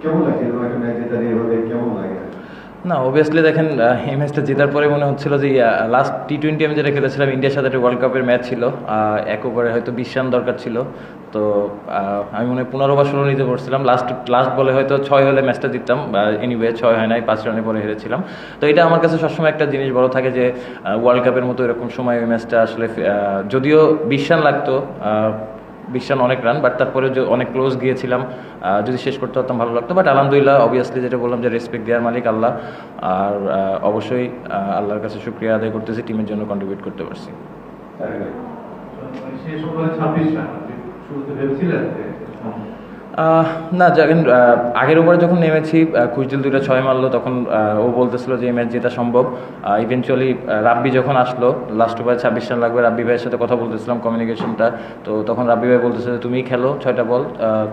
কেমন লাগছে এরকম একটা ম্যাচ জেতা এভাবে কেমন লাগে? না অবভিয়াসলি দেখেন এই ম্যাচটা জেতার পরে মনে হচ্ছিল যে লাস্ট টি-20 আমি যেটা খেলেছিলাম ইন্ডিয়ার সাথে একটা ওয়ার্ল্ড কাপের ম্যাচ ছিল, এক ওভারে হয়তো 20 রান দরকার ছিল। তো আমি মনে হয় 15 বা 16 নিতে পড়ছিলাম, লাস্ট বলে হয়তো 6 হলে ম্যাচটা জিততাম, এনিওয়ে 6 হয় নাই, 5 রানে পরে হেরেছিলাম। তো এটা আমার কাছে সবসময় একটা জিনিস বড় থাকে যে ওয়ার্ল্ড কাপের মতো এরকম সময় ওই ম্যাচটা আসলে যদিও 20 রান লাগতো, 20 রান অনেক রান, বাট তারপরে অনেক ক্লোজ গিয়েছিলাম, যদি শেষ করতে পারতাম ভালো লাগতো। বাট আলহামদুলিল্লাহ অবভিয়াসলি যেটা বললাম যে রেসপেক্ট দেওয়ার মালিক আল্লাহ, আর অবশ্যই আল্লাহর কাছে শুকরিয়া আদায় করতেছি টিমের জন্য কন্ট্রিবিউট করতে পারছি। না যখন আগের ওভারে যখন নেমেছি খুশদিল 2টা 6 মারলো, তখন ও বলতেছিল যে এই ম্যাচ জেতা সম্ভব। ইভেনচুয়ালি রাব্বি যখন আসলো লাস্ট ওভারে 26 রান লাগবে, রাব্বি ভাইয়ের সাথে কথা বলতেছিলাম কমিউনিকেশনটা, তো তখন রাব্বি ভাই বলতেছে যে তুমিই খেলো 6টা বল,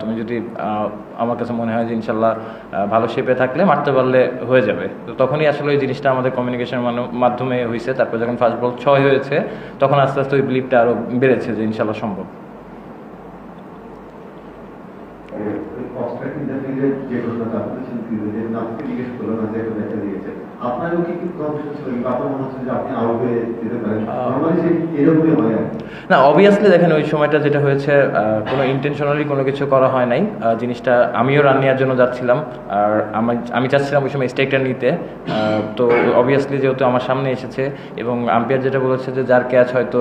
তুমি যদি আমার কাছে মনে হয় যে ইনশাল্লাহ ভালো শেপে থাকলে মারতে পারলে হয়ে যাবে। তো তখনই আসলে ওই জিনিসটা আমাদের কমিউনিকেশনের মাধ্যমে হয়েছে। তারপর যখন ফার্স্ট বল 6 হয়েছে তখন আস্তে আস্তে ওই বিলিভটা আরও বেড়েছে যে ইনশাল্লাহ সম্ভব। যে ঘটনাটা বলেছেন ক্রিকেটের নামকে জিজ্ঞেস করলো না যে একটা ম্যাচে দিয়েছে, আপনারও কি কনফিউশন ছিল কি আপনার মনে হচ্ছে যে আপনি আউট হয়ে যেতে পারেন? নরমালি যে এরকমই হয় না অবভিয়াসলি দেখেন ওই সময়টা যেটা হয়েছে কোনো ইন্টেনশনালি কোনো কিছু করা হয় নাই, জিনিসটা আমিও রান নেওয়ার জন্য যাচ্ছিলাম, আর আমি চাচ্ছিলাম ওই সময় স্ট্রাইকটা নিতে। তো অবভিয়াসলি যেহেতু আমার সামনে এসেছে এবং আম্পায়ার যেটা বলেছে যে যার ক্যাচ হয়তো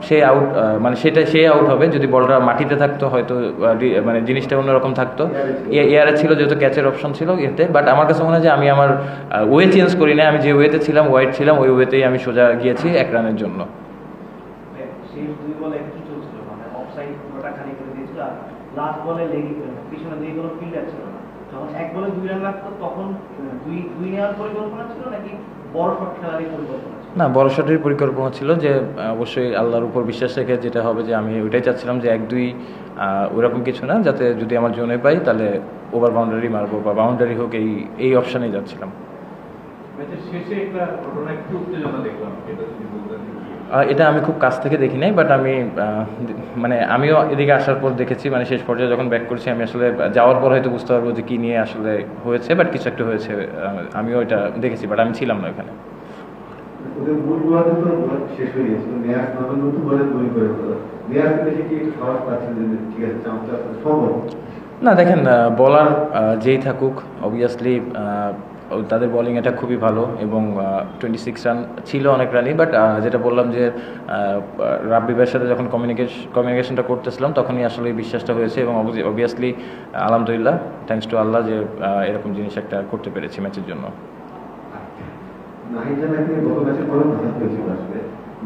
সে আউট, মানে সে আউট হবে। যদি বলটা মাটিতে থাকতো হয়তো মানে জিনিসটা অন্যরকম থাকতো, এয়ারে ছিল যেহেতু ক্যাচের অপশন ছিল এতে। বাট আমার কাছে মনে হয় যে আমি আমার ওয়ে চেঞ্জ করি না, আমি যে ওয়েতে ছিলাম ওয়াইড ছিলাম ওই ওয়েতেই আমি সোজা গিয়েছি 1 রানের জন্য। লাস্ট বলে লেগে পিছনে দিয়ে কোনো ফিল্ডার ছিল না, যখন 1 বলে 2 রান লাগতো তখন দুই নেওয়ার পরিকল্পনা ছিল নাকি বড় শট খেলারই পরিকল্পনা ছিল? না বড় শটের পরিকল্পনা ছিল, যে অবশ্যই আল্লাহর উপর বিশ্বাস রেখে যেটা হবে যে আমি ওইটাই চাচ্ছিলাম যে 1-2 ওইরকম কিছু না, যাতে যদি আমার জোনে পাই তাহলে ওভার বাউন্ডারি মারবো বা বাউন্ডারি হোক, এই অপশানেই যাচ্ছিলাম। এটা আমি খুব কাছ থেকে দেখি নাই, বাট আমি মানে আমিও এদিকে আসার পর দেখেছি, মানে শেষ পর্যায়ে যখন ব্যাক করছি আমি আসলে যাওয়ার পর হয়তো বুঝতে পারবো যে কী নিয়ে আসলে হয়েছে, বাট কিছু একটা হয়েছে, আমিও এটা দেখেছি, বাট আমি ছিলাম না ওখানে। না দেখেন বলার যেই থাকুক অবভিয়াসলি তাদের বোলিং এটা খুবই ভালো এবং 26 রান ছিল অনেক রানই। বাট যেটা বললাম যে রাব্বি ভাইয়ের সাথে যখন কমিউনিকেশনটা করতেছিলাম তখনই আসলে বিশ্বাসটা হয়েছে এবং অবভিয়াসলি আলহামদুলিল্লাহ থ্যাঙ্কস টু আল্লাহ যে এরকম জিনিস একটা করতে পেরেছি ম্যাচের জন্য।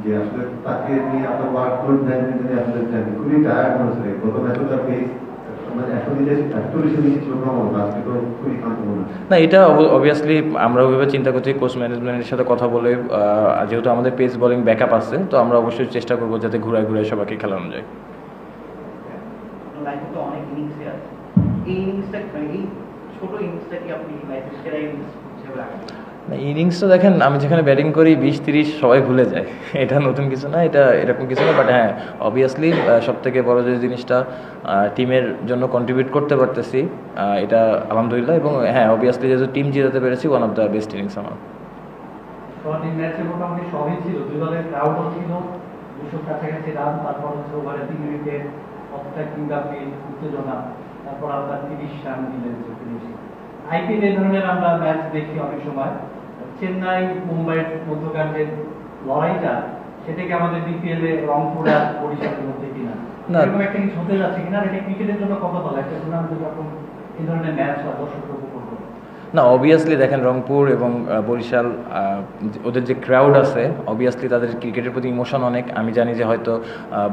যে আসলে তাকে নিয়ে আপনার ওয়ার্কলোড ম্যানেজমেন্ট নিয়ে আসলে খুবই টায়ার্ড মনে হচ্ছে গত ম্যাচে তার পেস না এটা অবভিয়াসলি আমরা ওইভাবে চিন্তা করছি, কোচ ম্যানেজমেন্টের সাথে কথা বলে, যেহেতু আমাদের পেস বোলিং ব্যাকআপ আছে তো আমরা অবশ্যই চেষ্টা করবো যাতে ঘুরায় ঘুরায় সবাইকে খেলানো যায়। ইনিংসটা দেখেন আমি যেখানে ব্যাটিং করি 20-30 সবাই ভুলে যায়, এটা নতুন কিছু না, এটা এরকম কিছু না। বাট হ্যাঁ অবভিয়াসলি সব থেকে বড় যে জিনিসটা টিমের জন্য কন্ট্রিবিউট করতে পারতেছি এটা আলহামদুলিল্লাহ। এবং হ্যাঁ অবভিয়াসলি যেহেতু টিম জিতাতে পেরেছি one of the best innings আমার। মোটামুটি সবই ছিল, দুই দলের ক্রাউডও ছিল, 200 কাছাকাছি রান, তারপর হচ্ছে ওভারে 3 উইকেট, উত্তেজনা, তারপর আপনার 30 রান দিলেন। আইপিএল এই ধরনের আমরা ম্যাচ দেখি অনেক সময়, চেন্নাই মুম্বাইয়ের মধ্যকার যে লড়াইটা সেটাকে আমাদের বিপিএল এ রংপুর আর বরিশালের মধ্যে কিনা এরকম একটা কিছু হতে যাচ্ছে কিনা, এটা ক্রিকেটের জন্য কত ভালো একটা টুর্নামেন্টে যখন এই ধরনের ম্যাচ হয় দর্শকরা উপভোগ করে? না অবভিয়াসলি দেখেন রংপুর এবং বরিশাল ওদের যে ক্রাউড আছে অবভিয়াসলি তাদের ক্রিকেটের প্রতি ইমোশন অনেক। আমি জানি যে হয়তো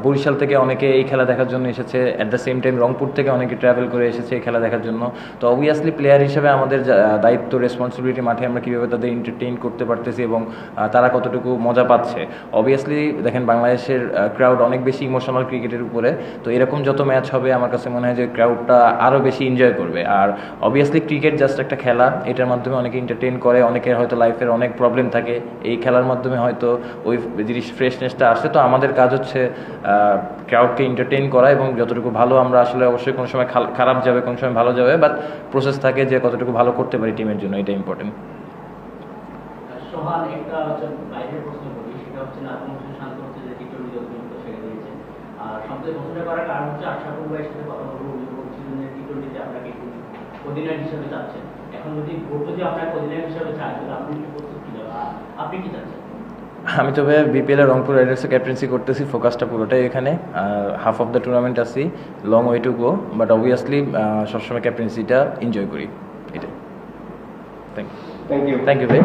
বরিশাল থেকে অনেকে এই খেলা দেখার জন্য এসেছে, at the same time Rangpur থেকে অনেকে ট্রাভেল করে এসেছে এই খেলা দেখার জন্য। তো অবভিয়াসলি প্লেয়ার হিসেবে আমাদের দায়িত্ব রেসপন্সিবিলিটি মাঠে আমরা কীভাবে তাদের এন্টারটেইন করতে পারতেছি এবং তারা কতটুকু মজা পাচ্ছে। অবভিয়াসলি দেখেন বাংলাদেশের ক্রাউড অনেক বেশি ইমোশনাল ক্রিকেটের উপরে, তো এরকম যত ম্যাচ হবে আমার কাছে মনে হয় যে ক্রাউডটা আরও বেশি এনজয় করবে। আর অবভিয়াসলি ক্রিকেট জাস্ট একটা খেলা, এটার মাধ্যমে অনেকে এন্টারটেইন করে, অনেকের হয়তো লাইফের অনেক প্রবলেম থাকে, এই খেলার মাধ্যমে হয়তো ওই জিনিস ফ্রেশনেসটা আসে। তো আমাদের কাজ হচ্ছে ক্রাউডকে এন্টারটেইন করা, এবং যতটুকু ভালো আমরা আসলে অবশ্যই কোনো সময় খারাপ যাবে, কোনো সময় ভালো যাবে, বাট প্রসেস থাকে যে কতটুকু ভালো করতে পারি টিমের জন্য, এটা ইম্পর্টেন্ট। সোহান, একটা হচ্ছে বাইরের প্রশ্ন করি, সেটা হচ্ছে না কোনো কিছু শান্ত হচ্ছে যে টি-20 অধিনায়ক ছেড়ে দিয়েছে, আর সবথেকে প্রশ্নটা করার কারণ হচ্ছে আশরাফুল ভাইয়ের সাথে কথা বলবো, উনি বলছিলেন যে টি-20তে আপনাকে একটু অধিনায়ক হিসেবে চাচ্ছেন। এখন যদি ভোট যদি আপনাকে অধিনায়ক হিসেবে চায়, তাহলে আপনি কি প্রস্তুত কি যাবে, আপনি কি চাচ্ছেন? আমি তো ভাই বিপিএল এর রংপুর রাইডার্সের ক্যাপ্টেন্সি করতেছি, ফোকাসটা পুরোটাই এখানে, হাফ অফ দ্য টুর্নামেন্ট আছি, long way to go, but obviously সবসময় ক্যাপ্টেন্সিটা এনজয় করি, এটাই। থ্যাংক ইউ ভাই।